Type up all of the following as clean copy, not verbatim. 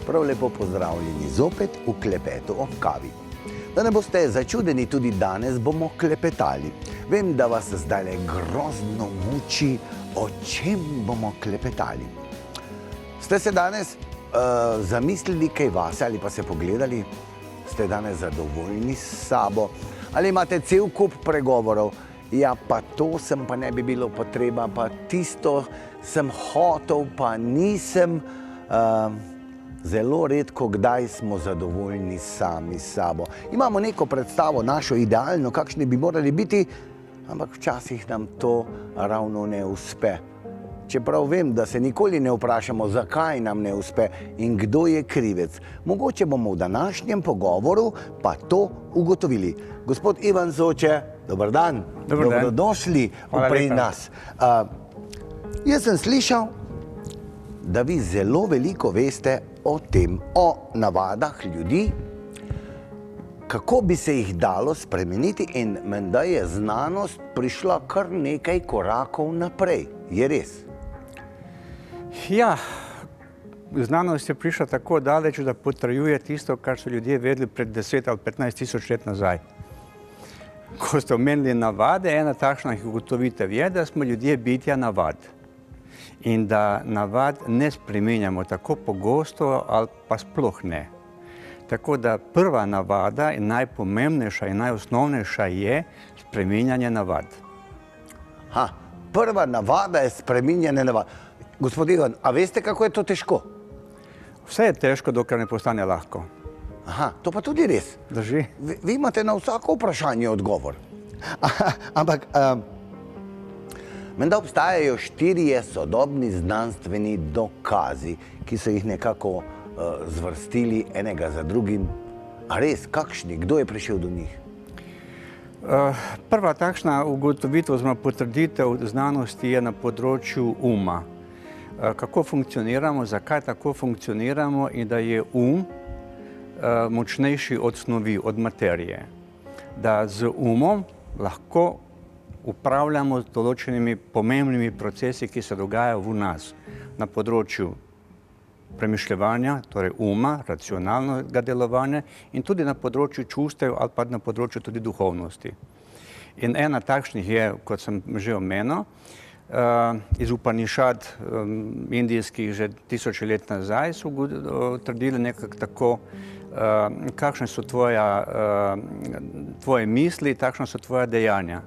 Prav lepo pozdravljeni zopet v klepetu ob kavi. Da ne boste začudeni, tudi danes bomo klepetali. Vem, da vas zdaj grozno muči, o čem bomo klepetali. Ste se danes zamislili kaj vase ali pa se pogledali? Ste danes zadovoljni s sabo? Ali imate cel kup pregovorov? Ja, pa to sem, pa ne bi bilo potreba, pa tisto sem hotel, pa nisem. Zelo redko kdaj smo zadovoljni sami s sabo. Imamo neko predstavo, našo idealno, kakšni bi morali biti, ampak včasih nam to ravno ne uspe. Čeprav vem, da se nikoli ne vprašamo, zakaj nam ne uspe in kdo je krivec. Mogoče bomo v današnjem pogovoru pa to ugotovili. Gospod Ivan Zoče, dober dan. Dobrodošli pri nas. Jaz sem slišal, da vi zelo veliko veste o tem, o navadah ljudi, kako bi se jih dalo spremeniti in menda je znanost prišla kar nekaj korakov naprej. Je res? Ja, znanost je prišla tako daleč, da potrjuje tisto, kar so ljudje vedeli pred 10 ali 15 tisoč let nazaj. Ko ste omenili navade, ena takšna ugotovitev je, da smo ljudje bitja navad. In da navad ne spreminjamo tako pogosto ali pa sploh ne. Tako da prva navada in najpomembnejša in najosnovnejša je spreminjanje navad. Prva navada je spreminjanje navad. Gospod Ivan, a veste, kako je to težko? Vse je težko, dokler ne postane lahko. To pa tudi res. Drži. Vi imate na vsako vprašanje odgovor. Ampak menda obstajajo 4 sodobni znanstveni dokazi, ki so jih nekako zvrstili enega za drugim. A res, kakšni? Kdo je prišel do njih? Prva takšna ugotovitev oziroma potrditev znanosti je na področju uma. Kako funkcioniramo, zakaj tako funkcioniramo in da je močnejši od snovi, od materije. Da z umom lahko upravljamo z določenimi pomembnimi procesi, ki se dogajajo v nas na področju premišljevanja, torej uma, racionalnega delovanja in tudi na področju čustev ali pa na področju tudi duhovnosti. In ena takšnih je, kot sem že omenil, iz Upanišad indijskih že tisoče let nazaj so trdili nekako tako, kakšne so tvoje misli, takšna so tvoja dejanja.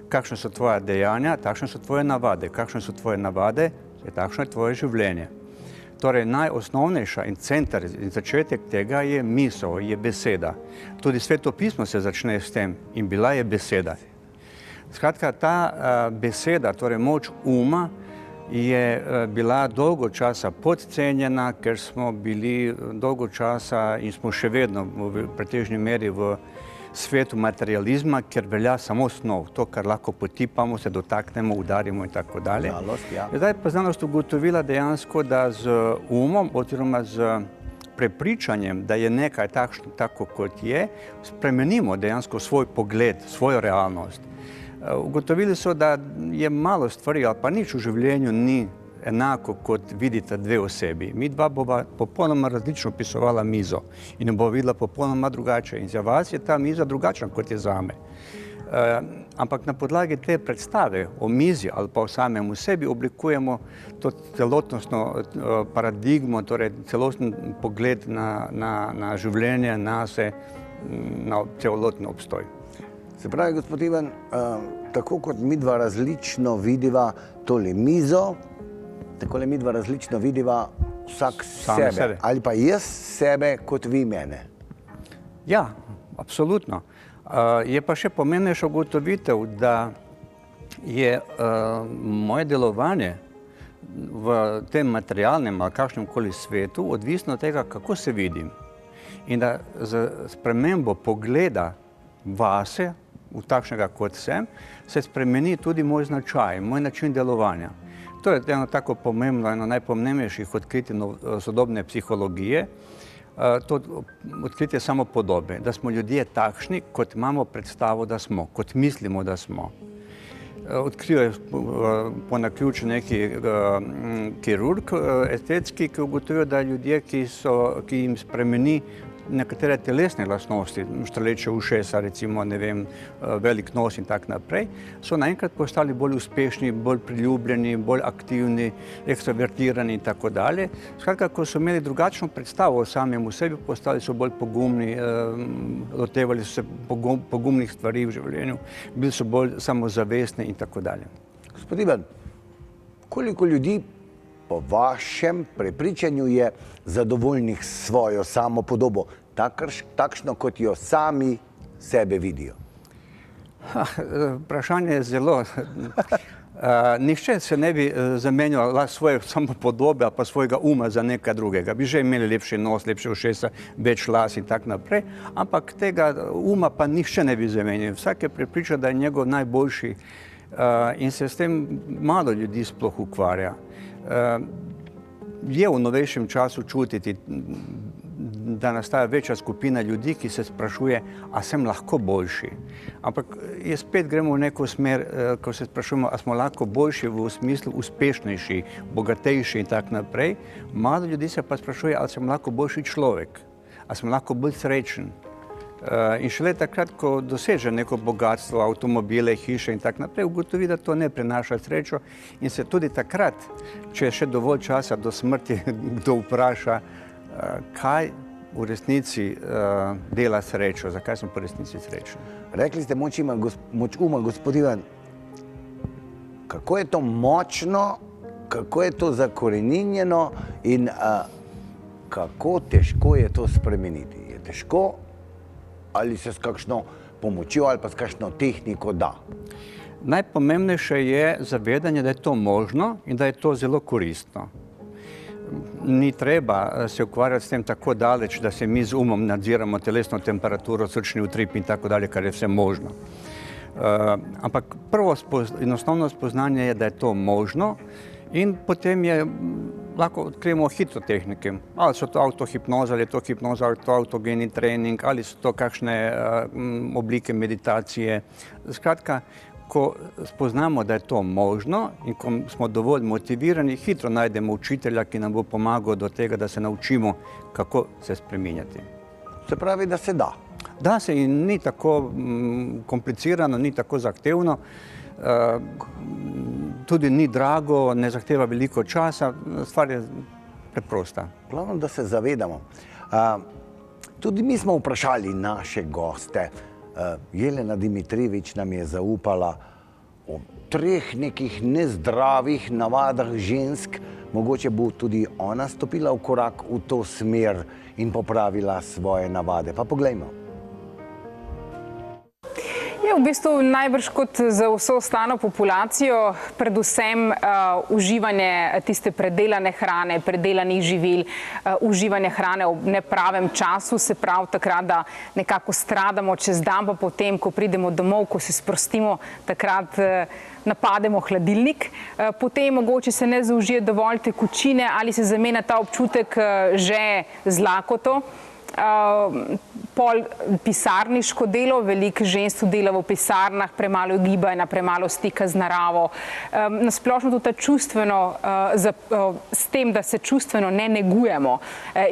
Kakšne so tvoja dejanja, takšne so tvoje navade. Kakšne so tvoje navade, takšno je tvoje življenje. Torej, najosnovnejša in center in začetek tega je misel, je beseda. Tudi Sveto pismo se začne s tem in bila je beseda. Skratka, ta beseda, torej moč uma, je bila dolgo časa podcenjena, ker smo bili dolgo časa in smo še vedno v pretežni meri v svetu materializma, ker velja samo snov, to, kar lahko potipamo, se dotaknemo, udarimo in tako dalje. Zdaj pa znanost ugotovila dejansko, da z umom oziroma z prepričanjem, da je nekaj tako, kot je, spremenimo dejansko svoj pogled, svojo realnost. Ugotovili so, da je malo stvari ali pa nič v življenju ni enako, kot vidite dve osebi. Mi dva bova popolnoma različno opisovala mizo in jo bova videla popolnoma drugače. In za vas je ta miza drugačna, kot je zame. Ampak na podlagi te predstave o mizi ali pa o samem v sebi oblikujemo to celotnostno paradigmo, torej celoten pogled na življenje, nase, na celoten obstoj. Se pravi, gospod Ivan, tako kot midva različno vidiva tole mizo, takole midva različno vidiva vsak sebe. Ali pa jaz sebe kot vi mene. Ja, absolutno. Je pa še pomembnejša ugotovitev, da je moje delovanje v tem materialnem ali kakšnem koli svetu odvisno od tega, kako se vidim. In da z spremembo pogleda vase, v takšnega kot sem, se spremeni tudi moj značaj, moj način delovanja. To je eno tako pomembno, eno najpomembnejših odkritij sodobne psihologije, to odkritje samopodobe, da smo ljudje takšni, kot imamo predstavo, da smo, kot mislimo, da smo. Odkriva po naključju neki kirurg estetski, ki ugotovijo, da ljudje, ki jim spremeni nekatere telesne lastnosti, štreleče ušesa, recimo, ne vem, velik nos in tak naprej, so naenkrat postali bolj uspešni, bolj priljubljeni, bolj aktivni, ekstravertirani in tako dalje. Skratka, ko so imeli drugačno predstavo o samem v sebi, postali so bolj pogumni, lotevali so se pogumnih stvari v življenju, bili so bolj samozavestni in tako dalje. Gospod Ivan, koliko ljudi po vašem prepričanju je zadovoljnih s svojo samopodobo, takšno, kot jo sami sebe vidijo? Vprašanje je zelo. Nihče se ne bi zamenjal svoje samopodobe pa svojega uma za nekaj drugega. Bi že imeli lepši nos, lepše ušesa, več las in tak naprej, ampak tega uma pa nihče ne bi zamenjal. Vsak je prepričan, da je njegov najboljši in se s tem malo ljudi sploh ukvarja. Je v novejšem času čutiti, da nastaja večja skupina ljudi, ki se sprašuje, a sem lahko boljši. Ampak spet gremo v neko smer, ko se sprašujemo, a smo lahko boljši v smislu uspešnejši, bogatejši in tak naprej. Malo ljudi se pa sprašuje, ali sem lahko boljši človek, a sem lahko bolj srečen. In šele takrat, ko doseže neko bogatstvo, avtomobile, hiše in tak naprej, ugotovi, da to ne prinaša srečo in se tudi takrat, če je še dovolj časa do smrti, kdo vpraša, kaj v resnici dela srečo, zakaj sem po resnici srečen. Rekli ste moč uma, gospod Ivan. Kako je to močno, kako je to zakoreninjeno in kako težko je to spremeniti? Je težko? Ali se s kakšno pomočjo ali pa s kakšno tehniko da? Najpomembnejše je zavedanje, da je to možno in da je to zelo koristno. Ni treba se ukvarjati s tem tako daleč, da se mi z umom nadziramo telesno temperaturo, srčni utrip in tako dalje, kar je vse možno. Ampak prvo in osnovno spoznanje je, da je to možno in potem lahko odkrijemo hitro tehnike. Ali so to avtohipnoza, ali je to hipnoza, ali je to avtogeni trening, ali so to kakšne oblike meditacije. Skratka, ko spoznamo, da je to možno in ko smo dovolj motivirani, hitro najdemo učitelja, ki nam bo pomagal do tega, da se naučimo, kako se spreminjati. Se pravi, da se da? Da se in ni tako komplicirano, ni tako zahtevno. Tudi ni drago, ne zahteva veliko časa, stvar je preprosta. Glavno, da se zavedamo. Tudi mi smo vprašali naše goste. Jelena Dimitrijevič nam je zaupala o 3 nekih nezdravih navadah žensk. Mogoče bo tudi ona stopila v korak v to smer in popravila svoje navade. Pa poglejmo. V bistvu najbrž kot za vso ostalo populacijo, predvsem uživanje tiste predelane hrane, predelanih živil, uživanje hrane v nepravem času, se pravi takrat, da nekako stradamo čez dan, pa potem, ko pridemo domov, ko se sprostimo, takrat napademo hladilnik. Potem mogoče se ne zaužije dovolj tekočine ali se zamenja ta občutek že z lakoto. Pol pisarniško delo, veliko žensk dela v pisarnah, premalo gibanja, premalo stika z naravo. Nasplošno tudi čustveno, s tem, da se čustveno ne negujemo.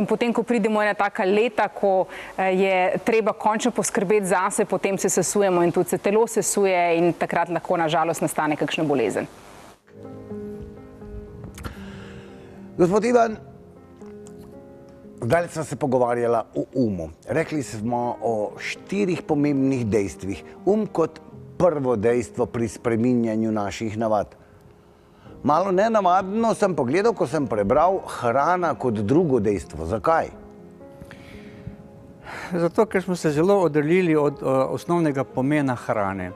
In potem, ko pridemo ena taka leta, ko je treba končno poskrbeti zase, potem se sesujemo in tudi se telo sesuje in takrat lahko na žalost nastane kakšna bolezen. Gospod Ivan, zdaj smo se pogovarjala o umu. Rekli smo o 4 pomembnih dejstvih. Kot prvo dejstvo pri spreminjanju naših navad. Malo nenavadno sem pogledal, ko sem prebral hrana kot drugo dejstvo. Zakaj? Zato, ker smo se zelo oddaljili od osnovnega pomena hrane.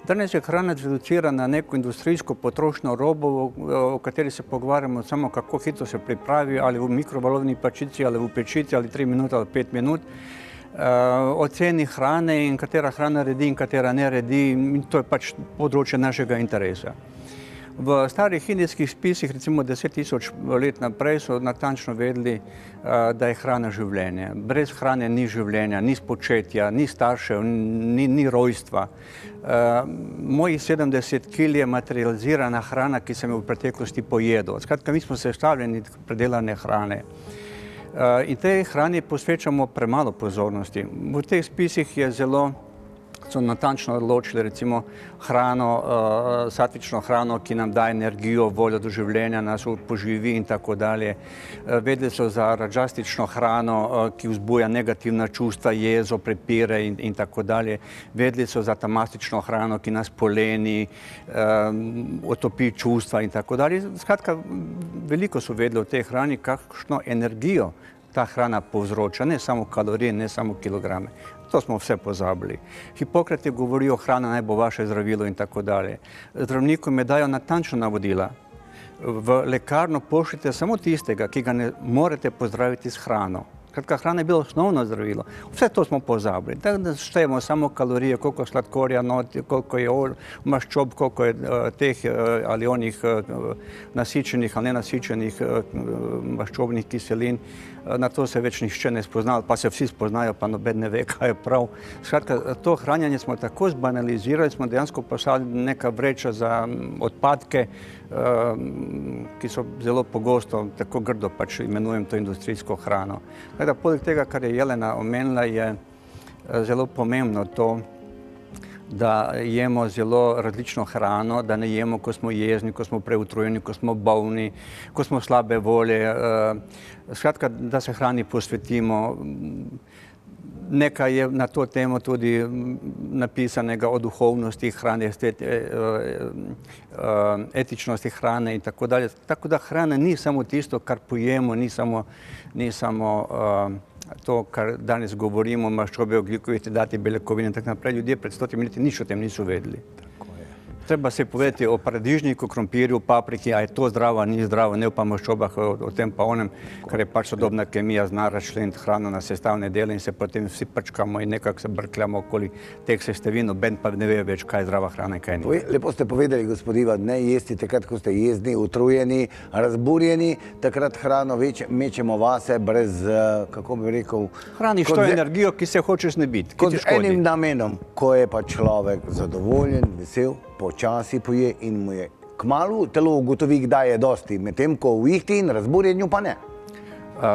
Danes je hrana zreducirana na neko industrijsko potrošno robo, o kateri se pogovarjamo samo, kako hitro se pripravi, ali v mikrovalovni pečici, ali v pečici, ali 3 minute, ali 5 minut. O ceni hrane in katera hrana redi in katera ne redi, in to je pač področje našega interesa. V starih indijskih spisih, recimo 10.000 let naprej, so natančno vedeli, da je hrana življenje. Brez hrane ni življenja, ni spočetja, ni staršev, ni rojstva. Mojih 70 kil je materializirana hrana, ki sem jo v preteklosti pojedel. Skratka, mi smo sestavljeni predelane hrane. In tej hrani posvečamo premalo pozornosti. V teh spisih so natančno odločili recimo hrano, satvično hrano, ki nam daje energijo, voljo do življenja, nas poživi in tako dalje. Vedeli so za radžastično hrano, ki vzbuja negativna čustva, jezo, prepire in tako dalje. Vedeli so za tamastično hrano, ki nas poleni, otopi čustva in tako dalje. Skratka, veliko so vedeli o tej hrani, kakšno energijo ta hrana povzroča, ne samo kalorije, ne samo kilograme. To smo vse pozabili. Hipokrat je govoril, hrana naj bo vaše zdravilo in tako dalje. Zdravniku mi dajo natančno navodila. V lekarno pošljite samo tistega, ki ga ne morete pozdraviti s hrano. Kratka, hrana je bilo osnovno zdravilo. Vse to smo pozabili. Da štejemo samo kalorije, koliko sladkorja noti, koliko je maščob, koliko je teh ali onih nasičenih ali nenasičenih maščobnih kiselin. Na to se več nihče ne spozna, pa se vsi spoznajo, pa noben ne ve, kaj je prav. Skratka, to hranjenje smo tako zbanalizirali, smo dejansko postali neka vreča za odpadke, ki so zelo pogosto, tako grdo pač imenujem to industrijsko hrano. Poleg tega, kar je Jelena omenila, je zelo pomembno to, da jemo zelo različno hrano, da ne jemo, ko smo jezni, ko smo preutrujeni, ko smo bolni, ko smo slabe volje. Skratka, da se hrani posvetimo. Nekaj je na to temo tudi napisanega o duhovnosti hrane, etičnosti hrane in tako dalje. Tako da hrana ni samo tisto, kar pojemo, ni samo to, kar danes govorimo, maščobe, ogljikovih hidratov, beljakovine in tako naprej. Ljudje pred 100 leti nič o tem niso vedeli. Treba se povedati o paradižniku, krompirju, papriki, a je to zdravo, ni zdravo, ne pa maščobah, o tem pa onem, kar je pač sodobna kemija, zna razčleniti hrano na sestavne dele in se potem vsi prčkamo in nekako se brkljamo okoli teh sestavin, noben pa ne ve več, kaj je zdrava hrana in kaj ni. Lepo ste povedali, gospod Ivan, ne jesti takrat, ko ste jezni, utrujeni, razburjeni, takrat hrano mečemo vase brez, kako bi rekel... Hraniš to energijo, ki se hočeš ne biti, ki ti škodi. Kot enim namenom, ko je pa človek zadovoljen, vesel, počasi poje in mu je kmalu telo ugotovi, kdaj je dosti, medtem ko v ihti in razburjenju pa ne.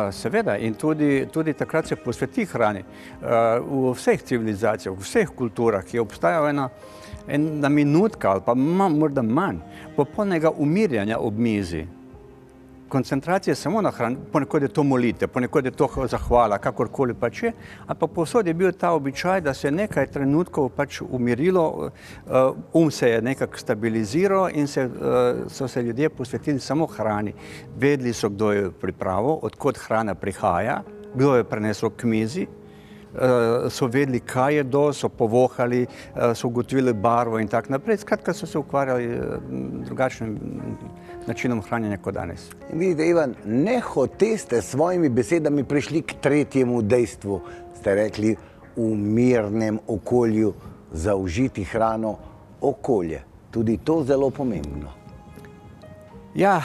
Seveda, in tudi takrat se posveti hrani. V vseh civilizacijah, v vseh kulturah je obstajala ena minutka ali pa morda manj popolnega umirjanja ob mizi. Koncentracija samo na hrani, ponekod je to molitev, ponekod je to zahvala, kakorkoli pač je, ampak povsod je bil ta običaj, da se nekaj trenutkov pač umirilo, se je nekako stabiliziral in so se ljudje posvetili samo hrani. Vedeli so, kdo je pripravil, odkot hrana prihaja, kdo je prinesel k mizi, so vedeli, kaj je do, so povohali, so ugotovili barvo in tako naprej. Skratka, so se ukvarjali drugačnim načinom hranjenja kot danes. In vidite, Ivan, nehote ste s svojimi besedami prišli k tretjemu dejstvu. Ste rekli, v mirnem okolju zaužiti hrano, okolje. Tudi to zelo pomembno. Ja,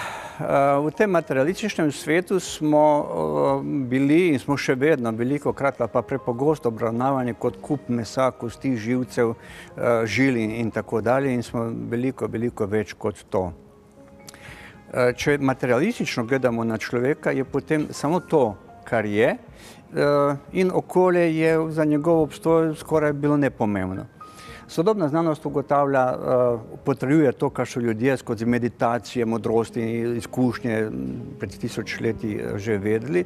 v tem materialističnem svetu smo bili in smo še vedno velikokrat pa prepogosto obravnavani kot kup mesa, kosti, živcev, žil in tako dalje in smo veliko več kot to. Če materialistično gledamo na človeka, je potem samo to, kar je, in okolje je za njegov obstoj skoraj bilo nepomembno. Sodobna znanost ugotavlja, potrjuje to, kar so ljudje skozi meditacije, modrosti in izkušnje pred 1000 leti že vedeli,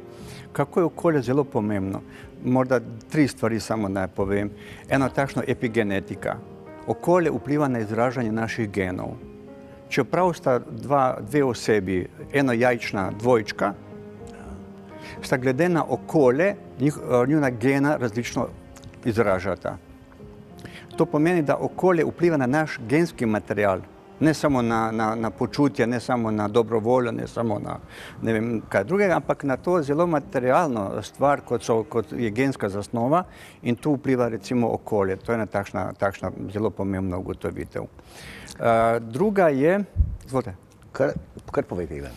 kako je okolje zelo pomembno. Morda 3 stvari samo naj povem. Eno takšno epigenetika. Okolje vpliva na izražanje naših genov. Čeprav sta dve osebi, eno jajčna dvojčka, sta glede na okolje njuna gena različno izražata. To pomeni, da okolje vpliva na naš genski material. Ne samo na počutje, ne samo na dobro voljo, ne samo na ne vem kaj drugega, ampak na to zelo materialno stvar, kot je genska zasnova in tu vpliva recimo okolje. To je ena takšna zelo pomembna ugotovitev. Druga je, izvolite. Kar povejte, Ivan.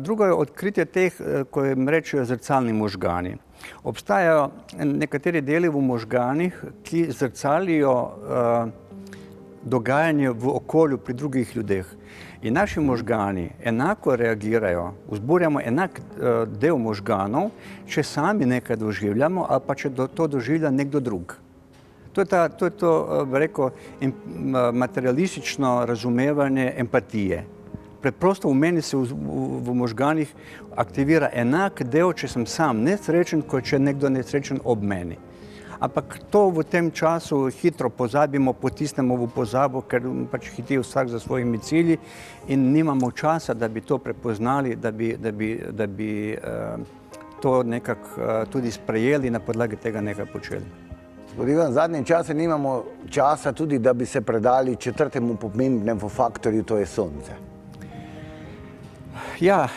Drugo je odkritje teh, ko jim rečejo zrcalni možgani. Obstajajo nekateri deli v možganih, ki zrcalijo dogajanje v okolju pri drugih ljudeh. In naši možgani enako reagirajo, vzburjamo enak del možganov, če sami nekaj doživljamo ali pa če to doživlja nekdo drug. To je to, bi rekel, materialistično razumevanje empatije. Preprosto v meni se v možganih aktivira enak del, če sem sam nesrečen, kot če je nekdo nesrečen ob meni. Ampak to v tem času hitro pozabimo, potisnemo v pozabo, ker pač hiti vsak za svojimi cilji in nimamo časa, da bi to prepoznali, da bi to nekako tudi sprejeli, na podlagi tega nekaj počeli. Gospod Ivan, zadnje čase nimamo časa tudi, da bi se predali četrtemu pomembnemu faktorju, to je sonce. Ja,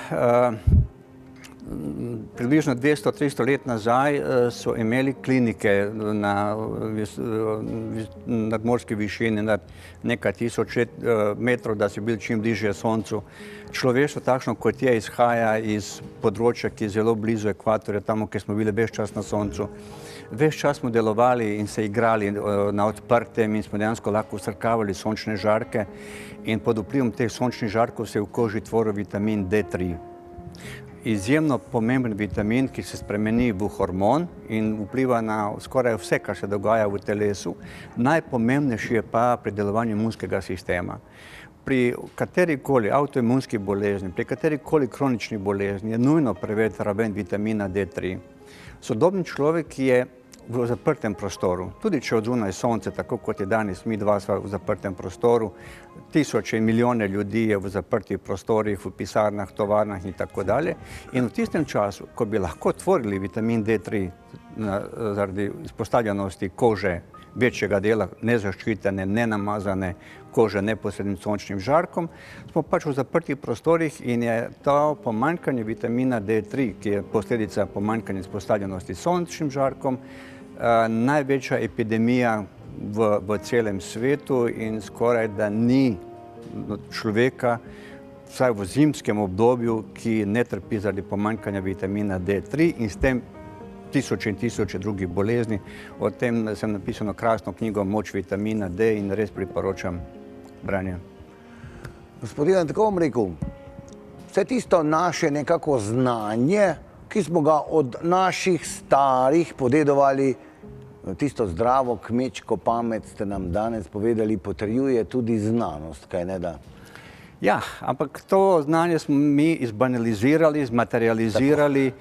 približno 200-300 let nazaj so imeli klinike na nadmorski višini nad nekaj tisoč metrov, da so bili čim bližje soncu. Človeštvo takšno, kot je, izhaja iz področja, ki je zelo blizu ekvatorja, tam, kjer smo bili ves čas na soncu. Ves čas smo delovali in se igrali na odprtem in smo dejansko lahko vsrkavali sončne žarke in pod vplivom teh sončnih žarkov se je v koži tvoril vitamin D3. Izjemno pomemben vitamin, ki se spremeni v hormon in vpliva na skoraj vse, kar se dogaja v telesu. Najpomembnejši je pa pri delovanju imunskega sistema. Pri katerikoli avtoimunski bolezni, pri katerikoli kronični bolezni je nujno preveriti raven vitamina D3. Sodobni človek je v zaprtem prostoru, tudi če odzunaj sonce, tako kot je danes, mi dva sva v zaprtem prostoru, tisoče in milijone ljudi je v zaprtih prostorih, v pisarnah, tovarnah in tako dalje. In v tistem času, ko bi lahko tvorili vitamin D3 zaradi izpostavljenosti kože večjega dela, nezaščitene, nenamazane kože neposrednim sončnim žarkom, smo pač v zaprtih prostorih in je to pomanjkanje vitamina D3, ki je posledica pomanjkanja izpostavljenosti sončnim žarkom, največja epidemija v celem svetu in skoraj da ni človeka, vsaj v zimskem obdobju, ki ne trpi zaradi pomanjkanja vitamina D3 in s tem tisoče in tisoče drugih bolezni. O tem sem napisano krasno knjigo Moč vitamina D in res priporočam branje. Gospod Ivan, tako bom rekel, vse tisto naše nekako znanje, ki smo ga od naših starih podedovali, tisto zdravo kmečko pamet ste nam danes povedali, potrjuje tudi znanost, kaj ne da? Ja, ampak to znanje smo mi izbanalizirali, zmaterializirali,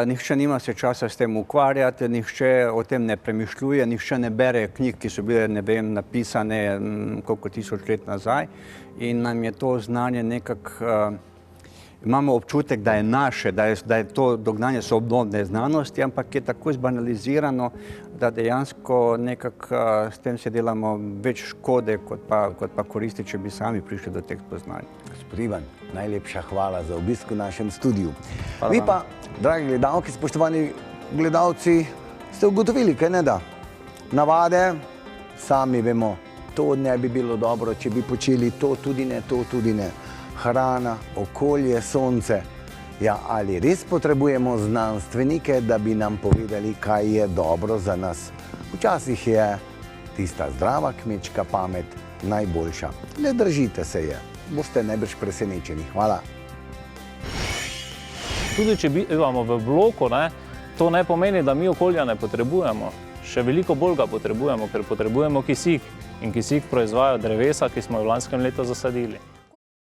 nihče nima se časa s tem ukvarjati, nihče o tem ne premišljuje, nihče ne bere knjig, ki so bile, ne vem, napisane koliko tisoč let nazaj in nam je to znanje nekako, imamo občutek, da je naše, da je to dognanje sodobne znanosti, ampak je tako izbanalizirano, da dejansko nekako s tem se delamo več škode, kot pa koristi, če bi sami prišli do teh spoznanj. Gospod Ivan, najlepša hvala za obisk v našem studiu. Vi pa, dragi gledalki, spoštovani gledalci, ste ugotovili, kaj ne da? Navade, sami vemo, to ne bi bilo dobro, če bi počeli to tudi ne, to tudi ne. Hrana, okolje, sonce. Ja, ali res potrebujemo znanstvenike, da bi nam povedali, kaj je dobro za nas? Včasih je tista zdrava kmečka pamet najboljša. Le držite se je, boste najbrž presenečeni. Hvala. Tudi če bivamo v bloku, to ne pomeni, da mi okolja ne potrebujemo. Še veliko bolj ga potrebujemo, ker potrebujemo kisik. In kisik proizvajajo drevesa, ki smo jo v lanskem letu zasadili.